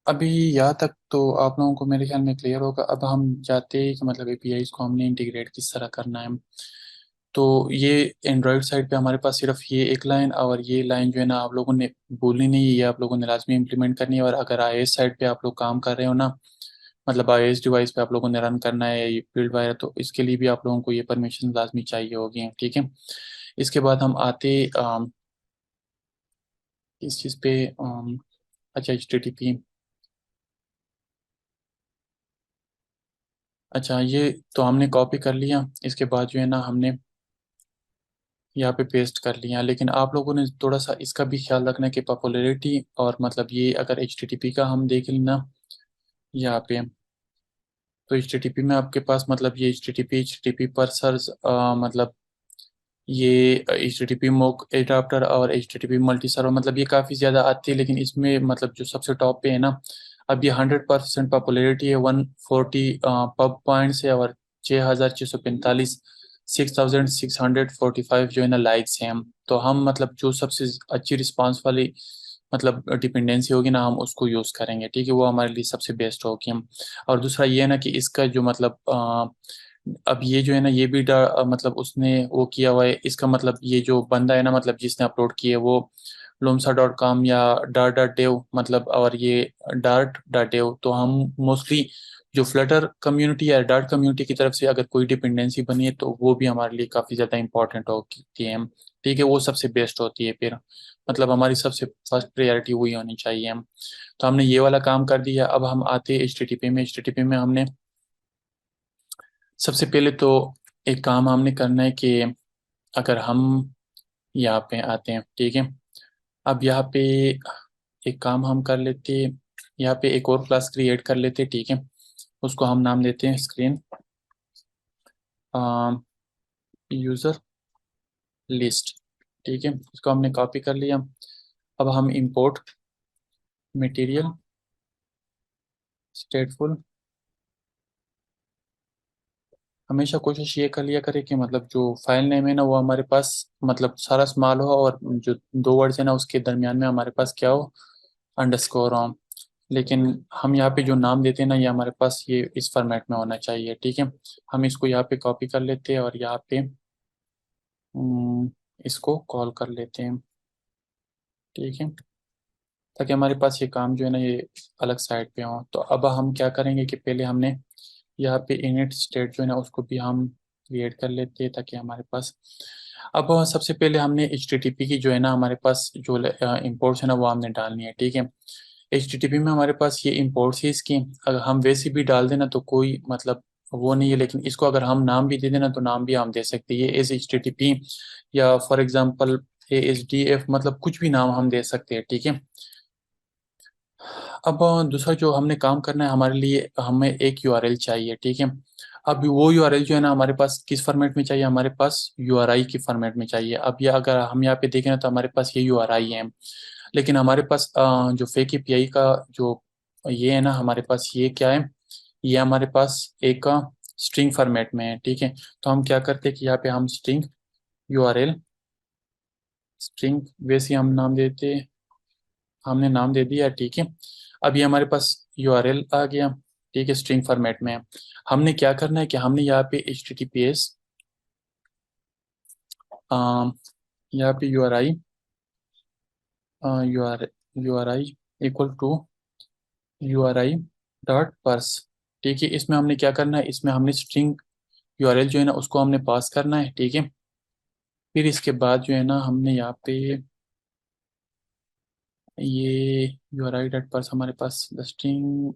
अभी यहाँ तक तो आप लोगों को मेरे ख्याल में क्लियर होगा। अब हम चाहते हैं कि मतलब एपीआईज को हमने इंटीग्रेट किस तरह करना है। तो ये एंड्रॉयड साइड पे हमारे पास सिर्फ ये एक लाइन और ये लाइन जो है ना आप लोगों ने बोलनी नहीं है, ये आप लोगों ने लाजमी इंप्लीमेंट करनी है। और अगर आईओएस साइड पे आप लोग काम कर रहे हो ना, मतलब आईओएस डिवाइस पे आप लोगों ने रन करना है ये फील्ड वायर, तो इसके लिए भी आप लोगों को ये परमिशन लाजमी चाहिए होगी, ठीक है। इसके बाद हम आते इस चीज़ पे अच्छा HTTP। अच्छा, ये तो हमने कॉपी कर लिया। इसके बाद जो है ना हमने यहाँ पे पेस्ट कर लिया, लेकिन आप लोगों ने थोड़ा सा इसका भी ख्याल रखना है कि पॉपुलैरिटी और मतलब ये अगर HTTP का हम देख लें ना यहाँ पे, तो HTTP में आपके पास मतलब ये HTTP पर सर्च मतलब ये HTTP मोक एडाप्टर और HTTP मल्टी सर्वर, मतलब ये काफ़ी ज़्यादा आती है। लेकिन इसमें मतलब जो सबसे टॉप पे है ना, अब ये 100% पॉपुलैरिटी है, 140 पब पॉइंट्स है, और 6,645 6,645 जो है ना लाइक्स हैं। तो हम मतलब जो सबसे अच्छी रिस्पांस वाली मतलब डिपेंडेंसी होगी ना, हम उसको यूज़ करेंगे, ठीक है। वो हमारे लिए सबसे बेस्ट होगी हम। और दूसरा ये है ना कि इसका जो मतलब अब ये जो है ना ये भी मतलब उसने वो किया हुआ है। इसका मतलब ये जो बंदा है ना, मतलब जिसने अपलोड किया है वो लोमसा.com या डार्ट.dev मतलब, और ये डार्ट.dev। तो हम मोस्टली जो फ्लटर कम्युनिटी या डार्ट कम्युनिटी की तरफ से अगर कोई डिपेंडेंसी बनी है तो वो भी हमारे लिए काफ़ी ज़्यादा इंपॉर्टेंट होती है, ठीक है। वो सबसे बेस्ट होती है फिर, मतलब हमारी सबसे फर्स्ट प्रायोरिटी वही होनी चाहिए हम। तो हमने ये वाला काम कर दिया। अब हम आते हैं HTTP में। HTTP में हमने सबसे पहले तो एक काम हमने करना है कि अगर हम यहाँ पे आते हैं, ठीक है। अब यहाँ पे एक काम हम कर लेते हैं, यहाँ पे एक और क्लास क्रिएट कर लेते हैं, ठीक है। उसको हम नाम देते हैं स्क्रीन यूज़र लिस्ट, ठीक है। इसको हमने कॉपी कर लिया। अब हम इंपोर्ट मटेरियल स्टेटफुल, हमेशा कोशिश ये कर लिया करें कि मतलब जो फाइल नेम है ना वो हमारे पास मतलब सारा स्मॉल हो, और जो दो वर्ड्स है ना उसके दरमियान में हमारे पास क्या हो, अंडरस्कोर हो। लेकिन हम यहाँ पे जो नाम देते हैं ना ये हमारे पास ये इस फॉर्मेट में होना चाहिए, ठीक है। हम इसको यहाँ पे कॉपी कर लेते हैं और यहाँ पे इसको कॉल कर लेते हैं, ठीक है, ताकि हमारे पास ये काम जो है ना ये अलग साइड पे हो। तो अब हम क्या करेंगे कि पहले हमने यहाँ पे इनिट स्टेट जो है ना उसको भी हम क्रिएट कर लेते हैं, ताकि हमारे पास अब सबसे पहले हमने HTTP की जो है ना हमारे पास जो इम्पोर्ट्स है ना वो हमने डालनी है, ठीक है। HTTP में हमारे पास ये इम्पोर्ट्स है इसकी, अगर हम वैसे भी डाल देना तो कोई मतलब वो नहीं है। लेकिन इसको अगर हम नाम भी दे देना तो नाम भी हम दे सकते हैं, ये एस HTTP या फॉर एग्जांपल ASDF, मतलब कुछ भी नाम हम दे सकते हैं, ठीक है। अब दूसरा जो हमने काम करना है, हमारे लिए हमें एक यूआरएल चाहिए, ठीक है। अब वो यूआरएल जो है ना हमारे पास किस फॉर्मेट में चाहिए, हमारे पास यूआरआई की फॉर्मेट में चाहिए। अब ये अगर हम यहाँ पे देखें ना तो हमारे पास ये यूआरआई है। लेकिन हमारे पास जो फेक एपीआई का जो ये है ना हमारे पास ये क्या है, ये हमारे पास एक स्ट्रिंग फॉर्मेट में है, ठीक है। तो हम क्या करते हैं कि यहाँ पे हम स्ट्रिंग यूआरएल स्ट्रिंग वैसे ही हम नाम देते, हमने नाम दे दिया, ठीक है। अब ये हमारे पास यूआरएल आ गया, ठीक है, स्ट्रिंग फॉर्मेट में। हमने क्या करना है कि हमने यहाँ पे HTTPS यहाँ पे यूआरआई इक्वल टू URI.parse, ठीक है। इसमें हमने क्या करना है, इसमें हमने स्ट्रिंग यूआरएल जो है ना उसको हमने पास करना है, ठीक है। फिर इसके बाद जो है ना हमने यहाँ पे ये URI.parse हमारे पास स्ट्रिंग,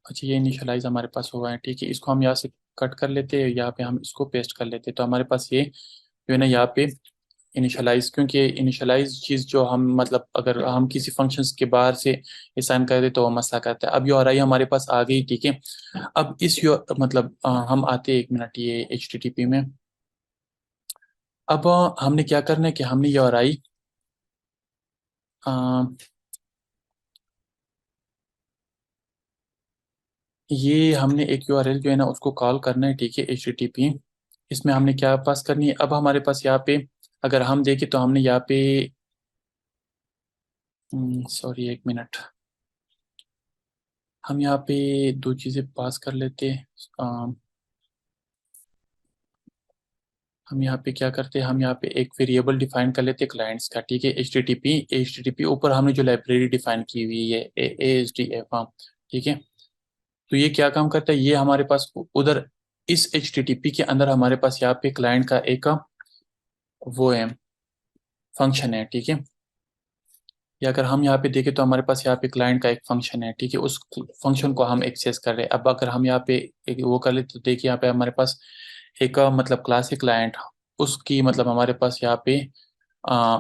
अच्छा ये इनिशियलाइज हमारे पास हुआ है, ठीक है। इसको हम यहाँ से कट कर लेते हैं, यहाँ पे हम इसको पेस्ट कर लेते हैं। तो हमारे पास ये जो है ना यहाँ पे इनिशियलाइज, क्योंकि इनिशियलाइज चीज़ जो हम मतलब अगर हम किसी फंक्शंस के बाहर से असाइन कर दे तो वो मसला करता है। अब ये आर हमारे पास आ गई, ठीक है। अब इस मतलब हम आते हैं, एक मिनट, ये HTTP में। अब हमने क्या करना है कि हमने ये आर ये हमने एक यूआरएल जो है ना उसको कॉल करना है, ठीक है, HTTP। इसमें हमने क्या पास करनी है, अब हमारे पास यहाँ पे अगर हम देखें तो हमने यहाँ पे सॉरी एक मिनट, हम यहाँ पे दो चीज़ें पास कर लेते हैं। हम यहाँ पे क्या करते हैं, हम यहाँ पे एक वेरिएबल डिफाइन कर लेते हैं क्लाइंट्स का, ठीक है। एच टी टी पी ऊपर हमने जो लाइब्रेरी डिफाइन की हुई है ASDF, हाँ, ठीक है। तो ये क्या काम करता है, ये हमारे पास उधर इस HTTP के अंदर हमारे पास यहाँ पे क्लाइंट का एक वो है, फंक्शन है, ठीक है। या अगर हम यहाँ पे देखें तो हमारे पास यहाँ पे क्लाइंट का एक फंक्शन है, ठीक है। उस फंक्शन को हम एक्सेस कर रहे हैं। अब अगर हम यहाँ पे एक वो कर ले तो देखिए यहाँ पे हमारे पास एक मतलब क्लास है क्लाइंट, उसकी मतलब हमारे पास यहाँ पे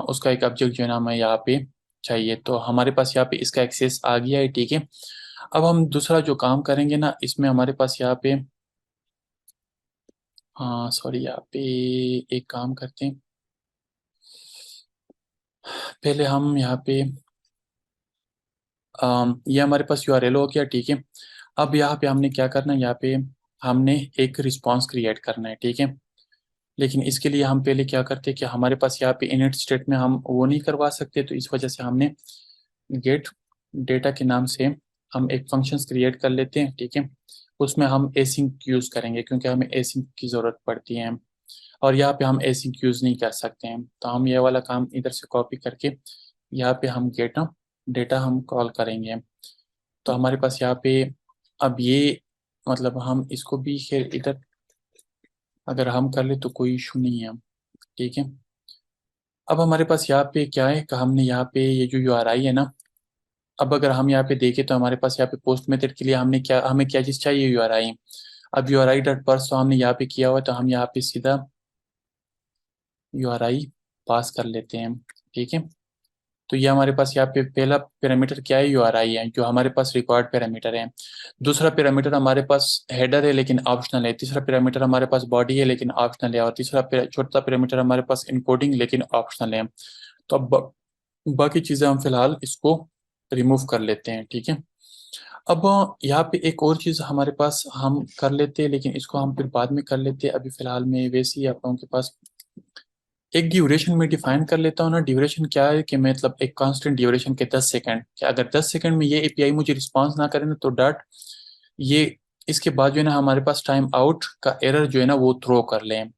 उसका एक ऑब्जेक्ट जो है ना हमें यहाँ पे चाहिए, तो हमारे पास यहाँ पे इसका एक्सेस आ गया है, ठीक है। अब हम दूसरा जो काम करेंगे ना, इसमें हमारे पास यहाँ पे सॉरी, यहाँ पे एक काम करते हैं। पहले हम यहाँ पे ये हमारे पास URL हो गया, ठीक है। अब यहाँ पे हमने क्या करना है, यहाँ पे हमने एक रिस्पॉन्स क्रिएट करना है, ठीक है। लेकिन इसके लिए हम पहले क्या करते हैं कि हमारे पास यहाँ पे इनिट स्टेट में हम वो नहीं करवा सकते, तो इस वजह से हमने गेट डेटा के नाम से हम एक फंक्शंस क्रिएट कर लेते हैं, ठीक है। उसमें हम एसिंक यूज़ करेंगे क्योंकि हमें एसिंक की ज़रूरत पड़ती है, और यहाँ पे हम एसिंक यूज़ नहीं कर सकते हैं। तो हम ये वाला काम इधर से कॉपी करके यहाँ पे हम गेट डेटा हम कॉल करेंगे। तो हमारे पास यहाँ पे अब ये मतलब हम इसको भी खैर इधर अगर हम कर ले तो कोई इशू नहीं है, ठीक है। अब हमारे पास यहाँ पे क्या है कि हमने यहाँ पे ये जो URI है ना, अब अगर हम यहाँ पे देखें तो हमारे पास यहाँ पे पोस्ट मेथड के लिए हमें क्या चीज़ चाहिए, URI। अब URI डॉट पर्स तो हमने यहाँ पे किया हुआ है, तो हम यहाँ पे सीधा URI पास कर लेते हैं, ठीक है। तो ये हमारे पास यहाँ पे पहला पैरामीटर क्या है, URI है, जो हमारे पास रिक्वायर्ड पैरामीटर है। दूसरा पैरामीटर हमारे पास हेडर है लेकिन ऑप्शनल है। तीसरा पैरामीटर हमारे पास बॉडी है लेकिन ऑप्शनल है। और चौथा पैरामीटर हमारे पास इनकोडिंग लेकिन ऑप्शनल है। तो अब बाकी चीज़ें हम फिलहाल इसको रिमूव कर लेते हैं, ठीक है। अब यहाँ पे एक और चीज़ हमारे पास हम कर लेते हैं, लेकिन इसको हम फिर बाद में कर लेते हैं। अभी फिलहाल में वैसे ही आप लोगों के पास एक ड्यूरेशन में डिफाइन कर लेता हूँ ना। ड्यूरेशन क्या है कि मतलब एक कांस्टेंट ड्यूरेशन के 10 सेकंड, कि अगर 10 सेकंड में ये API मुझे रिस्पॉन्स ना करे ना तो डॉट ये इसके बाद जो है ना हमारे पास टाइम आउट का एरर जो है ना वो थ्रो कर लें।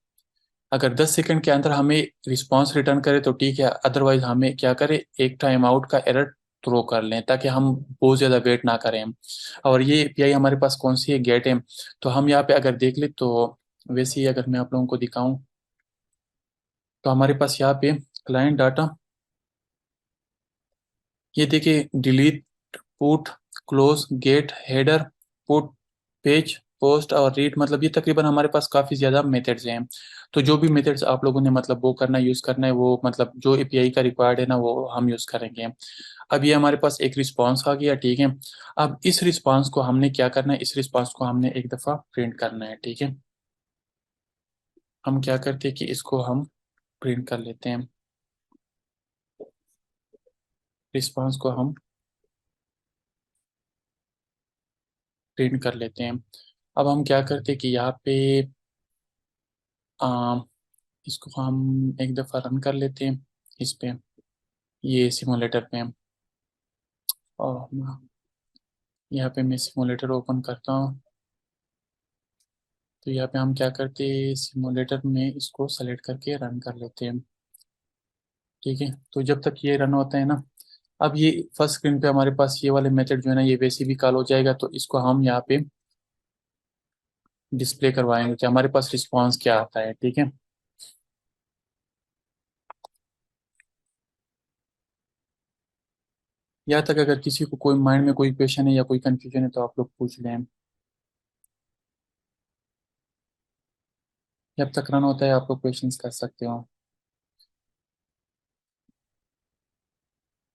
अगर 10 सेकंड के अंदर हमें रिस्पॉन्स रिटर्न करे तो ठीक है, अदरवाइज हमें क्या करे, एक टाइम आउट का एरर थ्रो कर लें ताकि हम बहुत ज़्यादा वेट ना करें। और ये API हमारे पास कौन सी है, गेट है। तो हम यहाँ पे अगर देख ले तो वैसे ही अगर मैं आप लोगों को दिखाऊं तो हमारे पास यहाँ पे क्लाइंट डाटा, ये देखिए delete, put, close, get, header, put, page, post और रीड, मतलब ये तकरीबन हमारे पास काफ़ी ज़्यादा मेथड्स हैं। तो जो भी मेथड्स आप लोगों ने मतलब वो करना यूज़ करना है, वो मतलब जो API का रिक्वायर्ड है ना वो हम यूज़ करेंगे। अब ये हमारे पास एक रिस्पांस आ गया, ठीक है। अब इस रिस्पांस को हमने क्या करना है, इस रिस्पांस को हमने एक दफ़ा प्रिंट करना है, ठीक है। हम क्या करते हैं कि इसको हम प्रिंट कर लेते हैं, रिस्पांस को हम प्रिंट कर लेते हैं। अब हम क्या करते हैं कि यहाँ पे आ, इसको हम एक दफ़ा रन कर लेते हैं इस पे, ये सिमुलेटर पे। और यहाँ पे मैं सिमुलेटर ओपन करता हूँ। तो यहाँ पे हम क्या करते हैं, सिमुलेटर में इसको सेलेक्ट करके रन कर लेते हैं, ठीक है। तो जब तक ये रन होता है ना, अब ये फर्स्ट स्क्रीन पे हमारे पास ये वाले मेथड जो है ना ये वैसे भी कॉल हो जाएगा। तो इसको हम यहाँ पे डिस्प्ले करवाएंगे कि हमारे पास रिस्पॉन्स क्या आता है, ठीक है। यहाँ तक अगर किसी को कोई माइंड में कोई क्वेश्चन है या कोई कंफ्यूजन है तो आप लोग पूछ लें। जब तक रन होता है आप लोग क्वेश्चंस कर सकते हो।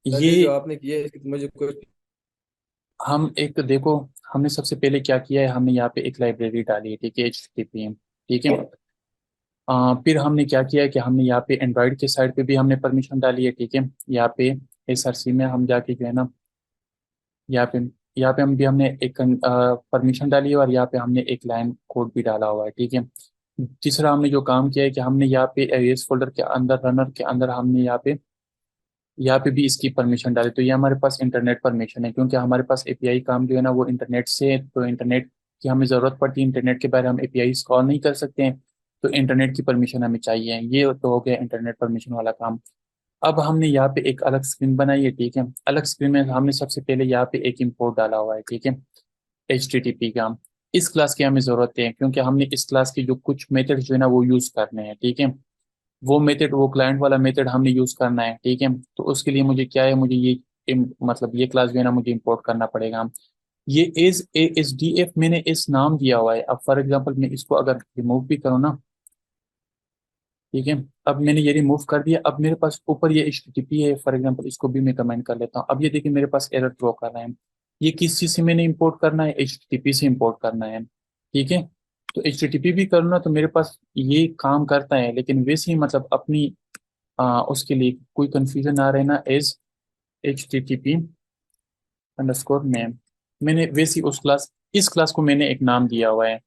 सर ये ये जो आपने किया है इसकी तो मुझे कोई। हम एक देखो, हमने सबसे पहले क्या किया है, हमने यहाँ पे एक लाइब्रेरी डाली है, ठीक है, HTTP, ठीक है। फिर हमने क्या किया है कि हमने यहाँ पे एंड्रॉइड के साइड पे भी हमने परमिशन डाली है, ठीक है। यहाँ पे SRC में हम जाके जो है ना, यहाँ पे हमने एक परमिशन डाली है, और यहाँ पे हमने एक लाइन कोड भी डाला हुआ है, ठीक है। तीसरा हमने जो काम किया है कि हमने यहाँ पे AES फोल्डर के अंदर, रनर के अंदर हमने यहाँ पे यहाँ पे भी इसकी परमिशन डाले तो ये हमारे पास इंटरनेट परमिशन है, क्योंकि हमारे पास एपीआई काम जो है ना वो इंटरनेट से है, तो इंटरनेट की हमें ज़रूरत पड़ती है, इंटरनेट के बारे हम एपीआई कॉल नहीं कर सकते हैं, तो इंटरनेट की परमिशन हमें चाहिए। ये तो हो गया इंटरनेट परमिशन वाला काम। अब हमने यहाँ पे एक अलग स्क्रीन बनाई है, ठीक है। अलग स्क्रीन में हमने सबसे पहले यहाँ पे एक इम्पोर्ट डाला हुआ है, ठीक है, HTTP का। इस क्लास की हमें ज़रूरत है, क्योंकि हमने इस क्लास के जो कुछ मेथड जो है ना वो यूज़ करने हैं, ठीक है। वो मेथड, वो क्लाइंट वाला मेथड हमने यूज करना है, ठीक है। तो उसके लिए मुझे क्या है, मुझे ये मतलब ये क्लास जो है ना मुझे इंपोर्ट करना पड़ेगा। ये एज ASDF मैंने इस नाम दिया हुआ है। अब फॉर एग्जांपल मैं इसको अगर रिमूव भी करूँ ना, ठीक है, अब मैंने ये रिमूव कर दिया। अब मेरे पास ऊपर ये HTTP है, फॉर एग्जांपल इसको भी मैं कमेंट कर लेता हूँ। अब ये देखिए मेरे पास एरर थ्रो कर रहा है। ये किस चीज़ से मैंने इंपोर्ट करना है, HTTP से इंपोर्ट करना है, ठीक है। तो HTTP भी करना तो मेरे पास ये काम करता है, लेकिन वैसे ही मतलब अपनी उसके लिए कोई कंफ्यूजन ना रहे ना, एज HTTP_name मैंने वैसी उस क्लास, इस क्लास को मैंने एक नाम दिया हुआ है।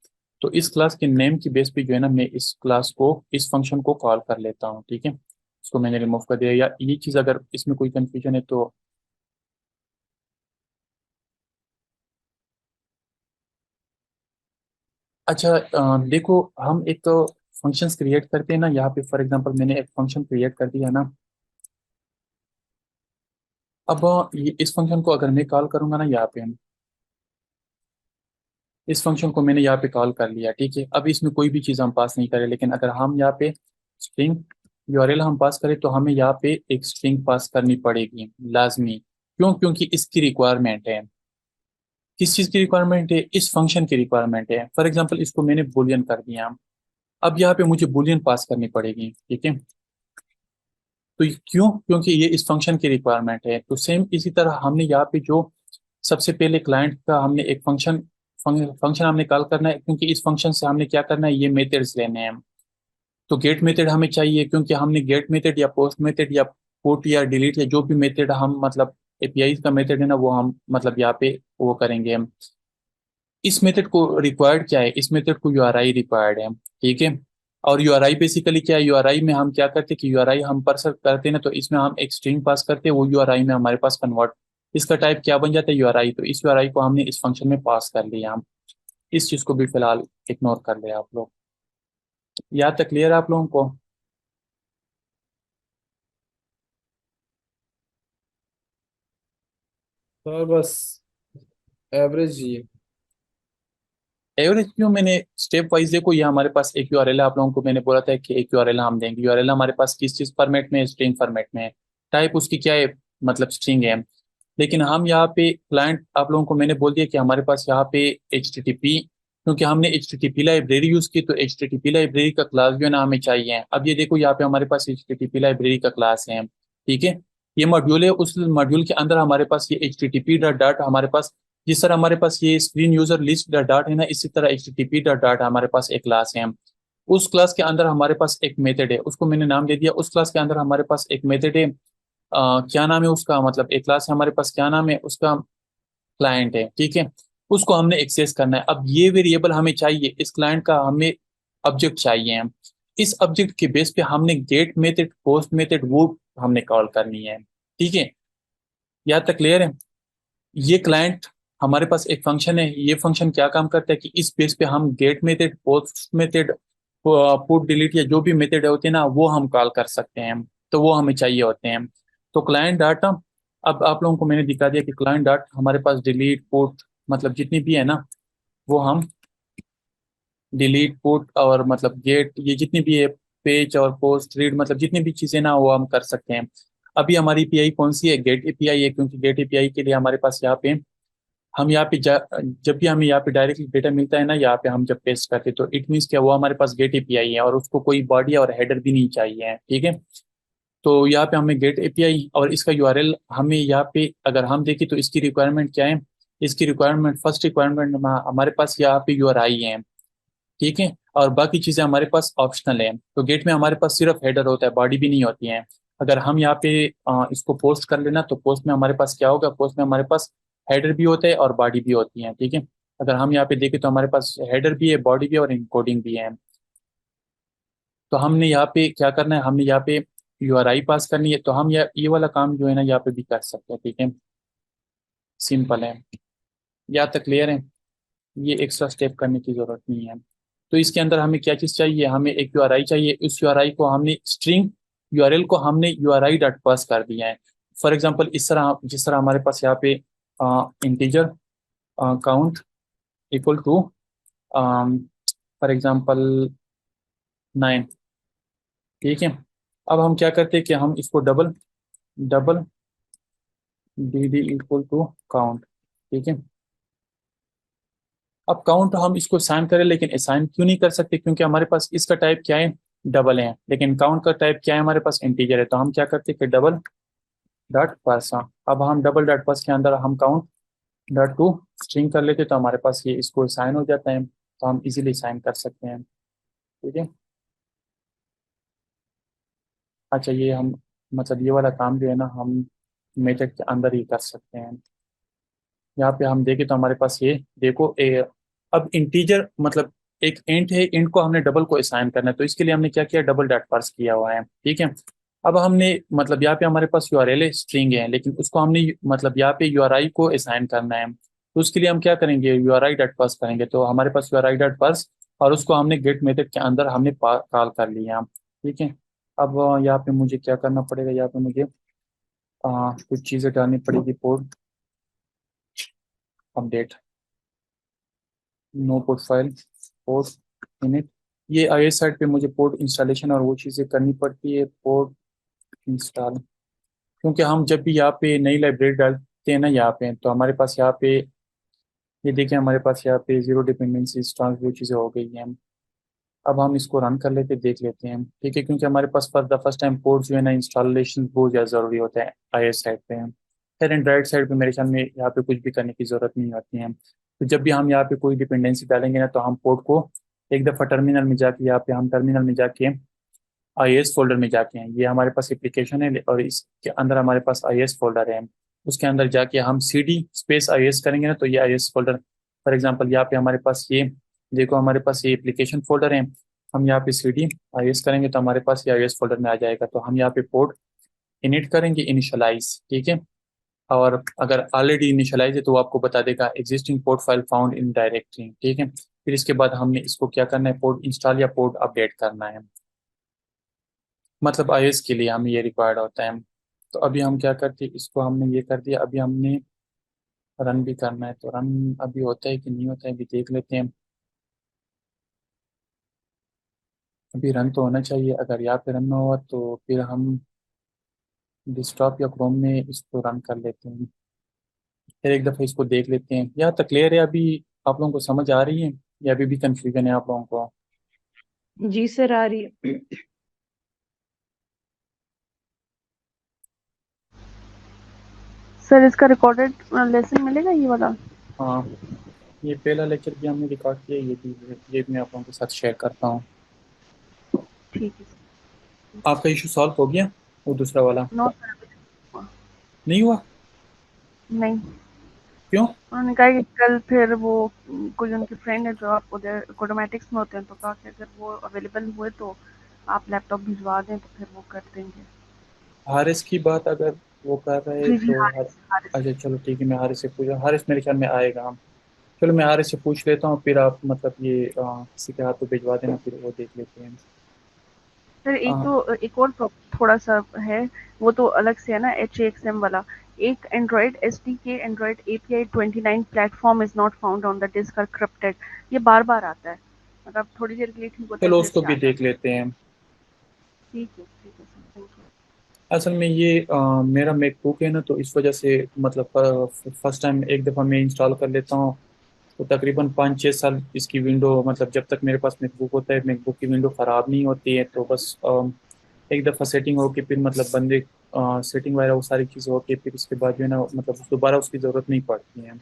तो इस क्लास के नेम की बेस पे जो है ना मैं इस क्लास को, इस फंक्शन को कॉल कर लेता हूँ, ठीक है। इसको मैंने रिमूव कर दिया। या ये चीज़ अगर इसमें कोई कंफ्यूजन है तो अच्छा, देखो हम एक तो फंक्शंस क्रिएट करते हैं ना यहाँ पे। फॉर एग्जांपल मैंने एक फंक्शन क्रिएट कर दिया ना। अब इस फंक्शन को अगर मैं कॉल करूंगा ना यहाँ पे, इस फंक्शन को मैंने यहाँ पे कॉल कर लिया, ठीक है। अब इसमें कोई भी चीज़ हम पास नहीं करें, लेकिन अगर हम यहाँ पे स्ट्रिंग यूआरएल हम पास करें तो हमें यहाँ पे एक स्ट्रिंग पास करनी पड़ेगी लाजमी। क्यों? क्योंकि इसकी रिक्वायरमेंट है। किस चीज़ की रिक्वायरमेंट है? इस फंक्शन की रिक्वायरमेंट है। फॉर एग्जाम्पल इसको मैंने बुलियन कर दिया। अब यहाँ पे मुझे बुलियन पास करनी पड़ेगी, ठीक है। तो क्यों? क्योंकि ये इस फंक्शन की रिक्वायरमेंट है। तो सेम इसी तरह हमने यहाँ पे जो सबसे पहले क्लाइंट का हमने एक फंक्शन हमने कॉल करना है, क्योंकि इस फंक्शन से हमने क्या करना है, ये मेथड्स लेने हैं। तो गेट मेथड हमें चाहिए, क्योंकि हमने गेट मेथड या पोस्ट मेथड या पुट या डिलीट या जो भी मेथड हम मतलब एपीआई का मेथड है ना वो हम मतलब यहाँ पे वो करेंगे हम। इस मेथड को रिक्वायर्ड क्या है, इस मेथड को यूआरआई रिक्वायर्ड है, ठीक है। और यूआरआई बेसिकली क्या है, यूआरआई में हम क्या करते हैं कि यूआरआई हम परसर करते हैं ना, तो इसमें हम एक स्ट्रिंग पास करते हैं, वो यूआरआई में हमारे पास कन्वर्ट, इसका टाइप क्या बन जाता है, यूआरआई। तो इस यूआरआई को हमने इस फंक्शन में पास कर लिया हम। इस चीज को भी फिलहाल इग्नोर कर ले आप लोग। यहाँ तक क्लियर है आप लोगों को? हाँ बस एवरेज ही है। एवरेज क्यों? मैंने स्टेप वाइज देखो, ये हमारे पास एक यूआरएल है, आप लोगों को मैंने बोला था कि एक यूआरएल हम देंगे। यूआरएल हमारे पास किस चीज फॉर्मेट में है, स्ट्रिंग फॉर्मेट में है। टाइप उसकी क्या है, मतलब स्ट्रिंग है। लेकिन हम यहाँ पे क्लाइंट, आप लोगों को मैंने बोल दिया कि हमारे पास यहाँ पे HTTP, क्योंकि हमने HTTP लाइब्रेरी यूज की, तो HTTP लाइब्रेरी का क्लास जो है ना हमें चाहिए। अब ये देखो यहाँ पे हमारे पास HTTP लाइब्रेरी का क्लास है, ठीक है। ये मॉड्यूल है, उस मॉड्यूल के अंदर हमारे पास ये HTTP डॉट डॉट हमारे पास, जिस तरह हमारे पास ये screen user list dot dot है ना, इसी तरह HTTP डॉट डॉट हमारे पास एक क्लास है। उस क्लास के अंदर हमारे पास एक मेथड है, उसको मैंने नाम दे दिया। उस क्लास के अंदर हमारे पास एक मेथड है, क्या नाम है उसका, मतलब एक क्लास है हमारे पास, क्या नाम है उसका, क्लाइंट है, ठीक है। उसको हमने एक्सेस करना है। अब ये वेरिएबल हमें चाहिए, इस क्लाइंट का हमें ऑब्जेक्ट चाहिए। इस ऑब्जेक्ट के बेस पे हमने गेट मेथड, पोस्ट मेथड वो हमने कॉल करनी है, ठीक है। यहाँ तक क्लियर है? ये क्लाइंट, हमारे पास एक फंक्शन है, ये फंक्शन क्या काम करता है कि इस बेस पे हम get method, post method, put delete या जो भी मेथड होते हैं ना वो हम कॉल कर सकते हैं। तो वो हमें चाहिए होते हैं। तो क्लाइंट डाटा, अब आप लोगों को मैंने दिखा दिया कि क्लाइंट डाट हमारे पास डिलीट पुट मतलब जितनी भी है ना, वो हम डिलीट पुट और मतलब गेट, ये जितनी भी है, पेज और पोस्ट रीड, मतलब जितनी भी चीज़ें ना वो हम कर सकते हैं। अभी हमारी एपीआई कौन सी है, गेट एपीआई है, क्योंकि गेट एपीआई के लिए हमारे पास यहाँ पे, हम यहाँ पे जब भी हमें यहाँ पे डायरेक्टली डेटा मिलता है ना, यहाँ पे हम जब पेस्ट करते हैं तो इट मीन्स क्या, वो हमारे पास गेट एपीआई है और उसको कोई बॉडी और हेडर भी नहीं चाहिए, ठीक है। तो यहाँ पे हमें गेट एपीआई और इसका यूआरएल हमें यहाँ पे अगर हम देखें तो इसकी रिक्वायरमेंट क्या है, इसकी रिक्वायरमेंट, फर्स्ट रिक्वायरमेंट हमारे पास यहाँ पे यूआरआई है, ठीक है। और बाकी चीज़ें हमारे पास ऑप्शनल है। तो गेट में हमारे पास सिर्फ हेडर होता है, बॉडी भी नहीं होती है। अगर हम यहाँ पे इसको पोस्ट कर लेना तो पोस्ट में हमारे पास क्या होगा, पोस्ट में हमारे पास हेडर भी होता है और बॉडी भी होती है, ठीक है। अगर हम यहाँ पे देखें तो हमारे पास हेडर भी है, बॉडी भी है और इनकोडिंग भी है। तो हमने यहाँ पे क्या करना है, हमने यहाँ पे URI पास करनी है, तो हम ये वाला काम जो है ना यहाँ पे भी कर सकते हैं, ठीक है, सिंपल है। यहाँ तक क्लियर है, ये एक्स्ट्रा स्टेप करने की जरूरत नहीं है। तो इसके अंदर हमें क्या चीज़ चाहिए, हमें एक URI चाहिए, उस URI को हमने स्ट्रिंग URL को हमने URI डॉट पास कर दिया है। फॉर एग्जांपल इस तरह, जिस तरह हमारे पास यहाँ पे integer count equal to for example 9, ठीक है। अब हम क्या करते हैं कि हम इसको double double dd equal to count, ठीक है। अब काउंट हम इसको असाइन करें, लेकिन असाइन क्यों नहीं कर सकते, क्योंकि हमारे पास इसका टाइप क्या है, डबल है, लेकिन काउंट का टाइप क्या है, हमारे पास इंटीजर है। तो हम क्या करते हैं कि डबल डॉट पास, अब हम डबल डॉट पास के अंदर हम काउंट डॉट टू स्ट्रिंग कर लेते, तो हमारे पास ये इसको असाइन हो जाता है, तो हम इजीली असाइन कर सकते हैं, ठीक है। अच्छा, ये हम मतलब ये वाला काम जो है ना हम मेथड के अंदर ही कर सकते हैं। यहाँ पे हम देखें तो हमारे पास ये देखो अब इंटीजर मतलब एक इंट है, इंट को हमने डबल को असाइन करना है, तो इसके लिए हमने क्या किया, डबल डॉट पार्स किया हुआ है, ठीक है। अब हमने मतलब यहाँ पे हमारे पास URL है, स्ट्रिंग है, लेकिन उसको हमने मतलब यहाँ पे URI को असाइन करना है, तो उसके लिए हम क्या करेंगे, URI डॉट पार्स करेंगे, तो हमारे पास URI डॉट पार्स, और उसको हमने गेट मेथड के अंदर हमने कॉल कर लिया, ठीक है। अब यहाँ पे मुझे क्या करना पड़ेगा, यहाँ पे मुझे कुछ चीज़ें डालनी पड़ेगी, port update, no port file, port init, ये IIS साइट पे मुझे पोर्ट इंस्टॉलेशन और वो चीज़ें करनी पड़ती है, पोर्ट इंस्टॉल, क्योंकि हम जब भी यहाँ पे नई लाइब्रेरी डालते हैं ना यहाँ पे, तो हमारे पास यहाँ पे ये देखिए, हमारे पास यहाँ पे जीरो डिपेंडेंसी इंस्टॉल वो चीज़ें हो गई हैं। अब हम इसको रन कर लेते देख लेते हैं, ठीक है, क्योंकि हमारे पास for the first time port जो है ना इंस्टॉलेशन बहुत ज़्यादा ज़रूरी होता है IIS साइट पे। खैर एंड्राइड साइड पे मेरे ख्याल में यहाँ पे कुछ भी करने की ज़रूरत नहीं होती है। तो जब भी हम यहाँ पे कोई डिपेंडेंसी डालेंगे ना, तो हम पोर्ट को एक दफ़ा टर्मिनल में जाके, यहाँ पे हम टर्मिनल में जाके IIS फोल्डर में जाके हैं, ये हमारे पास एप्लीकेशन है और इसके अंदर हमारे पास IIS फोल्डर है, उसके अंदर जाके हम CD स्पेस IIS करेंगे ना, तो ये IIS फोल्डर, फॉर एग्जांपल यहाँ पे हमारे पास ये देखो, हमारे पास ये एप्लीकेशन फोल्डर है, हम यहाँ पे CD IIS करेंगे तो हमारे पास ये IIS फोल्डर में आ जाएगा, तो हम यहाँ पे पोर्ट इनिट करेंगे, इनिशियलाइज, ठीक है। और अगर ऑलरेडी इनिशियलाइज है तो वो आपको बता देगा existing port file found in directory, ठीक है। फिर इसके बाद हमने इसको क्या करना है, पोर्ट इंस्टॉल या पोर्ट अपडेट करना है, मतलब IIS के लिए हमें ये रिक्वायर्ड होता है। तो अभी हम क्या करते हैं, इसको हमने ये कर दिया, अभी हमने रन भी करना है, तो रन अभी होता है कि नहीं होता है, अभी देख लेते हैं। अभी रन तो होना चाहिए, अगर यहाँ पे रन ना हुआ तो फिर हम डेस्कटॉप या क्रोम में इसको रन कर लेते हैं, फिर एक दफ़ा इसको देख लेते हैं। यहाँ तक क्लियर है अभी, आप लोगों को समझ आ रही है या अभी भी कंफ्यूजन है आप लोगों को? जी सर, आ रही है। सर इसका रिकॉर्डेड लेसन मिलेगा ये वाला? हाँ, ये पहला लेक्चर भी हमने रिकॉर्ड किया, ये भी मैं आप लोगों के साथ शेयर करता हूँ। ठीक है आपका इशू सॉल्व हो गया, वो दूसरा वाला सर। नो सर, अभी नहीं हुआ। नहीं हुआ? नहीं, क्यों? उन्होंने कहा कि कल फिर वो कोई उनके फ्रेंड है जो आप उधर कोडोमेटिक्स में होते हैं, तो कहा कि अगर वो अवेलेबल हुए तो आप लैपटॉप भिजवा दें, तो फिर वो कर देंगे। हारिस की बात अगर वो कर रहे हैं जी जी, तो हारिस हारिस। अच्छा चलो ठीक है, मैं हारिस से पूछा, हारिस मेरे ख्याल में आएगा हम, चलो मैं हारिस से पूछ लेता हूँ, फिर आप मतलब ये किसी के हाथों भिजवा देना, फिर वो देख लेते हैं। सर आ, एक और थोड़ा सा है, वो तो अलग से है ना, HAXM वाला। एक Android SDK Android API 29 platform is not found on the disk, or corrupted. ये बार बार आता है, मतलब थोड़ी देर के लिए ठीक होता है, चलो फिर उसको से भी आ देख जाता है। लेते हैं। ठीक है सर, थैंक यू। असल में ये मेरा मैकबुक है ना, तो इस वजह से मतलब फर्स्ट टाइम एक दफ़ा मैं इंस्टॉल कर लेता हूँ, तो तकरीबन 5-6 साल इसकी विंडो, मतलब जब तक मेरे पास मैकबुक होता है मैकबुक की विंडो ख़राब नहीं होती है, तो बस एक दफ़ा सेटिंग हो के फिर मतलब बंदे सेटिंग वगैरह वो सारी चीज़ें होके फिर इसके बाद जो है ना मतलब दोबारा उसकी ज़रूरत नहीं पड़ती है।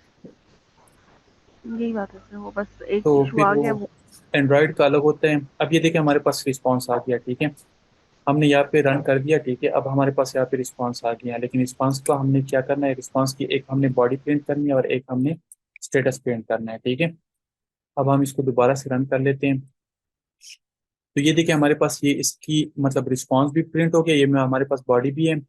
यही बात है सर, वो बस एक तो इशू फिर आ वो गया वो। एंड्रॉयड का अलग होता है। अब ये देखिए हमारे पास रिस्पॉन्स आ गया, ठीक है, हमने यहाँ पे रन कर दिया, ठीक है, अब हमारे पास यहाँ पे रिस्पॉन्स आ गया, लेकिन रिस्पॉन्स को हमने क्या करना है, रिस्पॉन्स की एक हमने बॉडी प्रिंट करनी है और एक हमने स्टेटस प्रिंट करना है, ठीक है। अब हम इसको दोबारा से रन कर लेते हैं, तो ये देखिए हमारे पास ये इसकी मतलब रिस्पॉन्स भी प्रिंट हो गया, ये में हमारे पास बॉडी भी है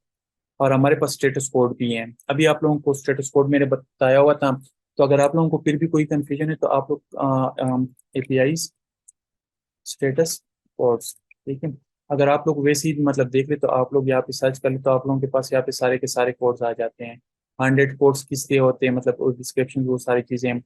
और हमारे पास स्टेटस कोड भी है। अभी आप लोगों को स्टेटस कोड मैंने बताया हुआ था, तो अगर आप लोगों को फिर भी कोई कंफ्यूजन है तो आप लोग एपीआई स्टेटस कोड्स, ठीक है, अगर आप लोग वैसे ही मतलब देख ले तो आप लोग यहाँ पे सर्च कर ले तो आप लोगों के पास यहाँ पे सारे के सारे कोड्स आ जाते हैं। 100 कोड्स किसके होते हैं, मतलब डिस्क्रिप्शन वो सारी चीजें।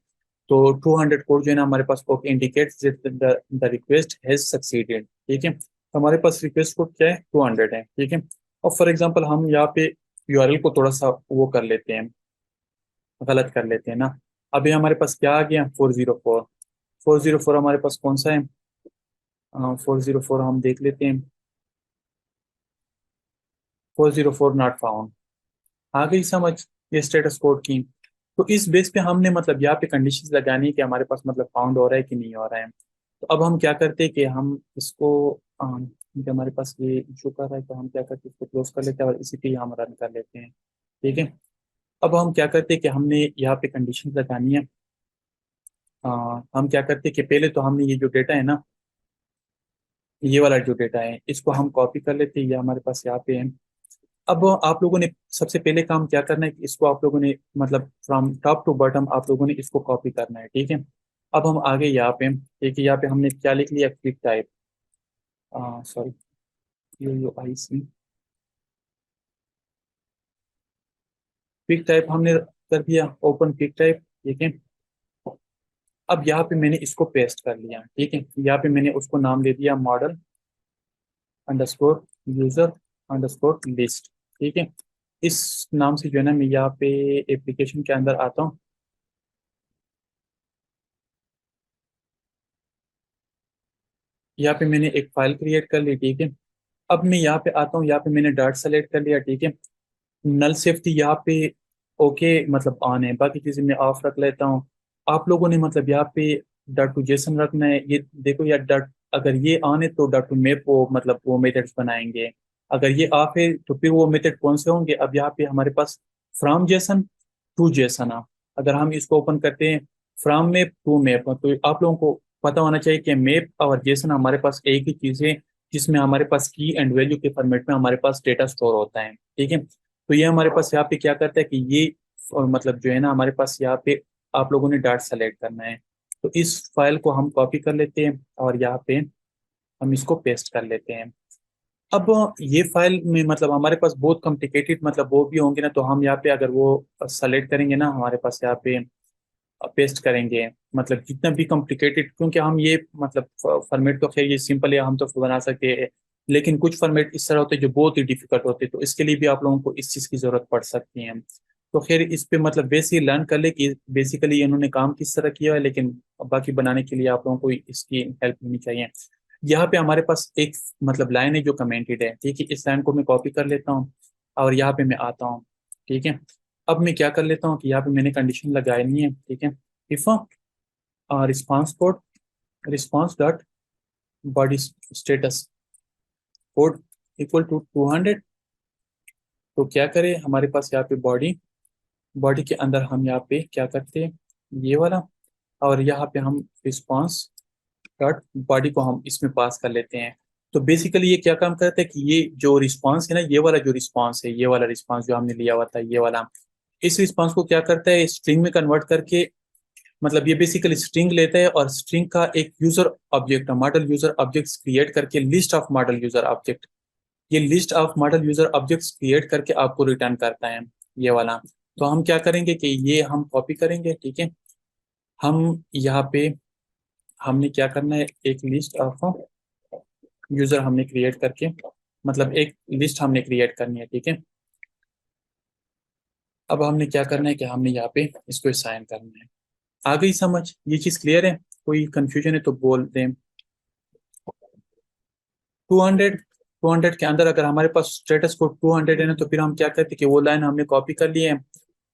तो 200 कोड जो है ना हमारे पास indicates the request has succeeded, ठीक है। तो हमारे पास रिक्वेस्ट कोड क्या है, 200 है, ठीक है। और फॉर एग्जांपल हम यहाँ पे यूआरएल को थोड़ा सा वो कर लेते हैं, गलत कर लेते हैं ना। अभी हमारे पास क्या आ गया, 404। 404 हमारे पास कौन सा है, 404 हम देख लेते हैं, 404 नॉट फाउंड। आ गई समझ ये स्टेटस कोड की। तो इस बेस पे हमने मतलब यहाँ पे कंडीशंस लगानी है कि हमारे पास मतलब फाउंड हो रहा है कि नहीं हो रहा है। तो अब हम क्या करते हैं कि हम इसको क्योंकि हमारे पास ये इशू कर रहा है तो हम क्या करते हैं इसको क्लोज कर लेते हैं और इसी पे ही हम रन कर लेते हैं, ठीक है। अब हम क्या करते हैं कि हमने यहाँ पे कंडीशन लगानी है। अ, हम क्या करते हैं कि पहले तो हमने ये जो डेटा है ना, ये वाला जो डेटा है इसको हम कॉपी कर लेते हैं, ये हमारे पास यहाँ पे है। अब आप लोगों ने सबसे पहले काम क्या करना है कि इसको आप लोगों ने मतलब फ्रॉम टॉप टू बॉटम आप लोगों ने इसको कॉपी करना है, ठीक है। अब हम आगे यहाँ पे देखिए, यहाँ पे हमने क्या लिख लिया, quick type, sorry, you I see, quick type हमने कर दिया, ओपन क्विक टाइप, ठीक है। अब यहाँ पे मैंने इसको पेस्ट कर लिया, ठीक है। यहाँ पे मैंने उसको नाम दे दिया model underscore user underscore list, ठीक है। इस नाम से जो है ना मैं यहाँ पे एप्लीकेशन के अंदर आता हूँ। यहाँ पे मैंने एक फाइल क्रिएट कर ली, ठीक है। अब मैं यहाँ पे आता हूँ, यहाँ पे मैंने डॉट सेलेक्ट कर लिया, ठीक है। नल सेफ्टी यहाँ पे ओके मतलब ऑन है, बाकी चीजें मैं ऑफ रख लेता हूँ। आप लोगों ने मतलब यहाँ पे डॉट टू जेसन रखना है, ये देखो यार डॉट, अगर ये ऑन है तो डॉट टू मैप वो मतलब वो मेथड्स बनाएंगे, अगर ये ऑफ है तो फिर वो मेथड कौन से होंगे। अब यहाँ पे हमारे पास फ्रॉम जेसन टू जेसन, अगर हम इसको ओपन करते हैं फ्रॉम मैप टू मैप, तो आप लोगों को पता होना चाहिए कि मैप और जेसन हमारे पास एक ही चीज है, जिसमें हमारे पास की एंड वैल्यू के फॉर्मेट में हमारे पास डेटा स्टोर होता है, ठीक है। तो ये हमारे पास यहाँ पे क्या करता है कि ये मतलब जो है ना हमारे पास यहाँ पे आप लोगों ने डाट सेलेक्ट करना है। तो इस फाइल को हम कॉपी कर लेते हैं और यहाँ पे हम इसको पेस्ट कर लेते हैं। अब ये फाइल में मतलब हमारे पास बहुत कॉम्प्लिकेटेड मतलब वो भी होंगे ना, तो हम यहाँ पे अगर वो सेलेक्ट करेंगे ना हमारे पास यहाँ पे पेस्ट करेंगे, मतलब जितना भी कॉम्प्लिकेटेड, क्योंकि हम ये मतलब फॉर्मेट तो खैर ये सिंपल है हम तो बना सकते हैं, लेकिन कुछ फॉर्मेट इस तरह होते हैं जो बहुत ही डिफिकल्ट होते हैं, तो इसके लिए भी आप लोगों को इस चीज़ की जरूरत पड़ सकती है। तो खैर इस पे मतलब वैसे ही लर्न कर ले कि बेसिकली इन्होंने काम किस तरह किया है, लेकिन बाकी बनाने के लिए आप लोगों को इसकी हेल्प लेनी चाहिए। यहाँ पे हमारे पास एक मतलब लाइन है जो कमेंटेड है, ठीक है। इस लाइन को मैं कॉपी कर लेता हूँ और यहाँ पे मैं आता हूँ, ठीक है। अब मैं क्या कर लेता हूँ कि यहाँ पे मैंने कंडीशन लगानी है, ठीक है। If response code response dot body status code equal to 200, तो क्या करें हमारे पास यहाँ पे बॉडी, बॉडी के अंदर हम यहाँ पे क्या करते हैं ये वाला, और यहाँ पे हम रिस्पॉन्स डॉट बॉडी को हम इसमें पास कर लेते हैं। तो बेसिकली ये क्या काम करता है कि ये जो रिस्पॉन्स है ना, ये वाला जो रिस्पॉन्स है, ये वाला रिस्पॉन्स जो हमने लिया हुआ था ये वाला, इस रिस्पॉन्स को क्या करता है स्ट्रिंग में कन्वर्ट करके, मतलब ये बेसिकली स्ट्रिंग लेता है और स्ट्रिंग का एक user object model user objects create करके list of model user object, ये list of model user objects create करके आपको रिटर्न करता है ये वाला। तो हम क्या करेंगे कि ये हम कॉपी करेंगे, ठीक है। हम यहाँ पे हमने क्या करना है, एक लिस्ट ऑफ यूजर हमने क्रिएट करके मतलब एक लिस्ट हमने क्रिएट करनी है, ठीक है। अब हमने क्या करना है कि हमने यहाँ पे इसको असाइन करना है। आ गई समझ, ये चीज क्लियर है, कोई कंफ्यूजन है तो बोल दें। 200 200 के अंदर अगर हमारे पास स्टेटस कोड 200 है ना, तो फिर हम क्या करते हैं कि वो लाइन हमने कॉपी कर लिए है,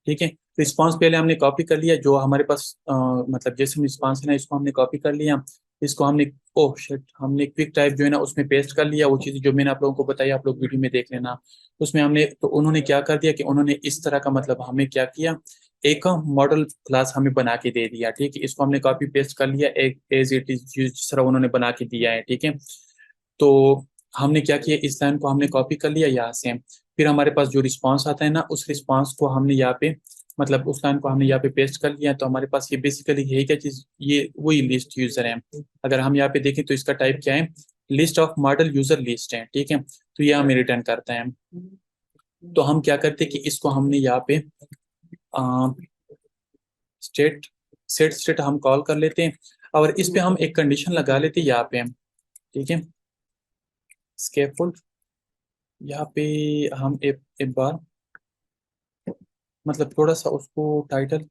ठीक है। रिस्पांस पहले हमने कॉपी कर लिया, जो हमारे पास मतलब जैसे रिस्पांस है ना इसको हमने कॉपी कर लिया, इसको हमने ओह शिट हमने क्विक टाइप जो है ना उसमें पेस्ट कर लिया, वो चीज़ जो मैंने आप लोगों को बताई आप लोग वीडियो में देख लेना। उसमें हमने तो उन्होंने क्या कर दिया कि उन्होंने इस तरह का मतलब हमें क्या किया, एक मॉडल क्लास हमें बना के दे दिया, ठीक है। इसको हमने कॉपी पेस्ट कर लिया एक एज इट इज जिस तरह उन्होंने बना के दिया है, ठीक है। तो हमने क्या किया, इस लाइन को हमने कॉपी कर लिया यहाँ से, फिर हमारे पास जो रिस्पांस आता है ना, उस रिस्पांस को हमने यहाँ पे मतलब उस लाइन को हमने यहाँ पे पेस्ट कर लिया। तो हमारे पास ये बेसिकली यही क्या चीज, ये वही लिस्ट यूजर है। अगर हम यहाँ पे देखें तो इसका टाइप क्या है, list of model user list है, ठीक है। तो ये हमें रिटर्न करता है। तो हम क्या करते हैं कि इसको हमने यहाँ पे स्टेट सेट स्टेट हम कॉल कर लेते हैं, और इस पे हम एक कंडीशन लगा लेते हैं यहाँ पे, ठीक है। स्कैफोल्ड यहाँ पे हम एक बार मतलब थोड़ा सा उसको टाइटल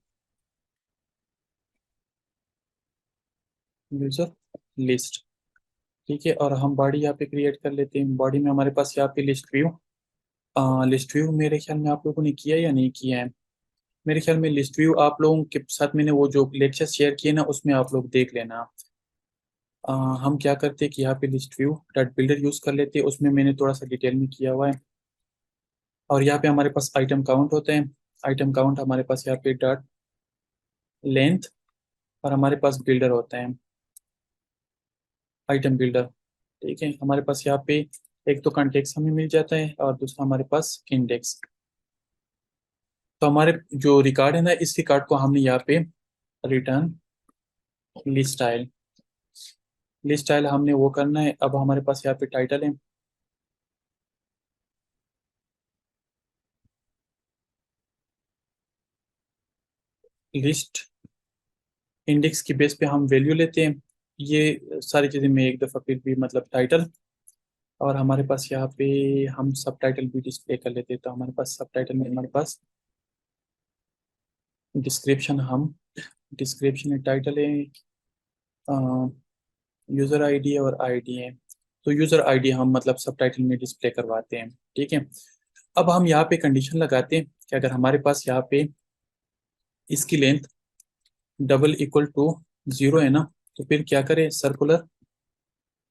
यूजर लिस्ट, ठीक है। और हम बॉडी यहाँ पे क्रिएट कर लेते हैं। बॉडी में हमारे पास यहाँ पे लिस्ट व्यू मेरे ख्याल में आप लोगों ने किया या नहीं किया है। मेरे ख्याल में लिस्ट व्यू आप लोगों के साथ मैंने वो जो लेक्चर शेयर किए ना, उसमें आप लोग देख लेना। हम क्या करते हैं कि यहाँ पे list view dot builder use कर लेते हैं, उसमें मैंने थोड़ा सा डिटेल में किया हुआ है। और यहाँ पे हमारे पास आइटम काउंट होते हैं। आइटम काउंट हमारे पास यहाँ पे डॉट लेंथ, और हमारे पास बिल्डर होता है, आइटम बिल्डर, ठीक है। हमारे पास यहाँ पे एक तो कॉन्टेक्स्ट हमें मिल जाता है, और दूसरा हमारे पास इंडेक्स। तो हमारे जो रिकॉर्ड है ना, इस रिकॉर्ड को हमने यहाँ पे return list style, list style हमने वो करना है। अब हमारे पास यहाँ पे टाइटल है, लिस्ट इंडेक्स की बेस पे हम वैल्यू लेते हैं। ये सारी चीज़ें मैं एक दफ़ा फिर भी मतलब टाइटल, और हमारे पास यहाँ पे हम सब टाइटल भी डिस्प्ले कर लेते हैं। तो हमारे पास सब टाइटल में हमारे पास डिस्क्रिप्शन, हम डिस्क्रिप्शन टाइटल है, यूज़र आईडी और आईडी है। तो यूज़र आईडी हम मतलब सब टाइटल में डिस्प्ले करवाते हैं, ठीक है। अब हम यहाँ पे कंडीशन लगाते हैं कि अगर हमारे पास यहाँ पे इसकी लेंथ डबल इक्वल टू 0 है ना, तो फिर क्या करें, सर्कुलर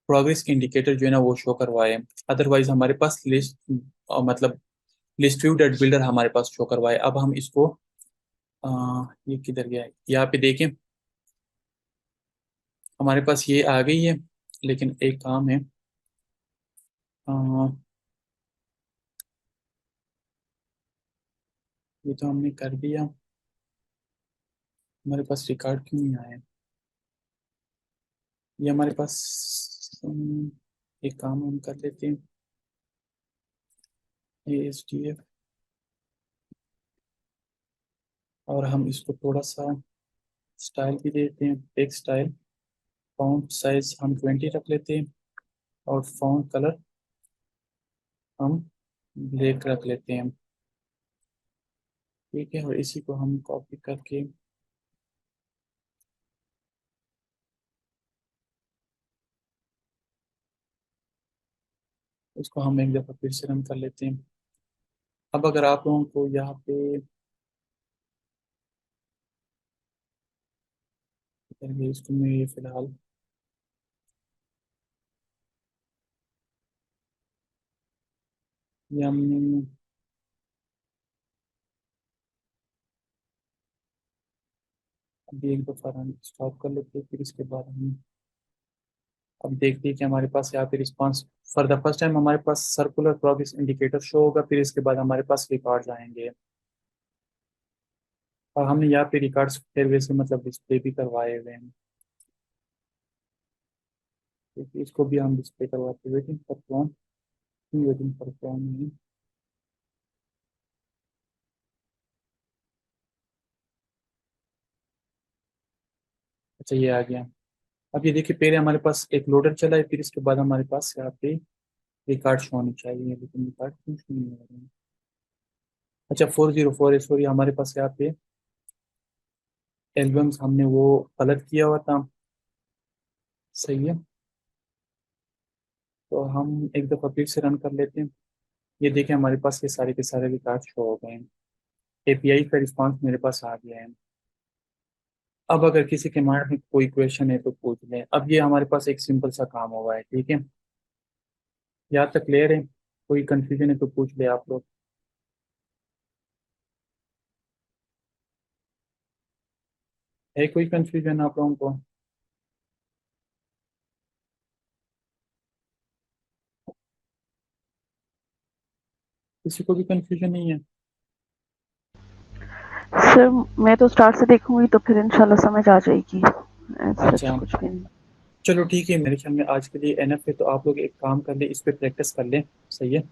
प्रोग्रेस इंडिकेटर जो है ना वो शो करवाए। अदरवाइज हमारे पास लिस्ट मतलब लिस्ट व्यू डॉट बिल्डर हमारे पास शो करवाए। अब हम इसको ये किधर गया है, यहाँ पे देखें, हमारे पास ये आ गई है। लेकिन एक काम है, अ, ये तो हमने कर दिया, हमारे पास रिकॉर्ड क्यों नहीं आया। ये हमारे पास एक काम हम कर लेते हैं, ASDF, और हम इसको थोड़ा सा स्टाइल भी देते हैं, टेक्स्ट स्टाइल। फॉन्ट साइज हम 20 रख लेते हैं, और फॉन्ट कलर हम ब्लैक रख लेते हैं, ठीक है। और इसी को हम कॉपी करके इसको हम एक दफ़ा फिर से रन कर लेते हैं। अब अगर आप लोगों को यहाँ पे करेंगे, इसको मैं ये फिलहाल ये हमने अभी एक दफ़ा रन स्टॉप कर लेते हैं, फिर इसके बाद हम अब देखते हैं कि हमारे पास यहाँ पे response for the first time हमारे पास सर्कुलर प्रोग्रेस इंडिकेटर शो होगा, फिर इसके बाद हमारे पास रिकॉर्ड्स आएंगे। और हमने यहाँ पे रिकॉर्ड्स फिर वैसे मतलब डिस्प्ले भी करवाए हुए हैं, क्योंकि इसको भी हम डिस्प्ले करवाते हैं। वेटिंग फॉर कौन, वेटिंग फॉर कौन नहीं। अच्छा ये आ गया। अब ये देखिए, पहले हमारे पास एक लोडर चला है, फिर इसके बाद हमारे पास यहाँ पे रिकॉर्ड शो होनी चाहिए, लेकिन रिकॉर्ड क्यों शो नहीं हो रहे हैं। अच्छा 404 है, सॉरी, हमारे पास यहाँ पे एल्बम्स हमने वो गलत किया हुआ था, सही है। तो हम एक दफ़ा फिर से रन कर लेते हैं। ये देखें, हमारे पास ये सारे के सारे रिकॉर्ड शो हो गए हैं। एपीआई का रिस्पांस मेरे पास आ गया है। अब अगर किसी के माइंड में कोई क्वेश्चन है तो पूछ लें। अब ये हमारे पास एक सिंपल सा काम हुआ है, ठीक है। यहाँ तक क्लियर है, कोई कंफ्यूजन है तो पूछ ले आप लोग। है कोई कंफ्यूजन आप लोगों को। किसी को भी कंफ्यूजन नहीं है? सर मैं तो स्टार्ट से देखूंगी तो फिर इंशाल्लाह समझ आ जाएगी, सच अच्छा कुछ भी नहीं। चलो ठीक है, मेरे ख्याल में आज के लिए एनफ है, तो आप लोग एक काम कर ले, इस पे प्रैक्टिस कर लें। सही है।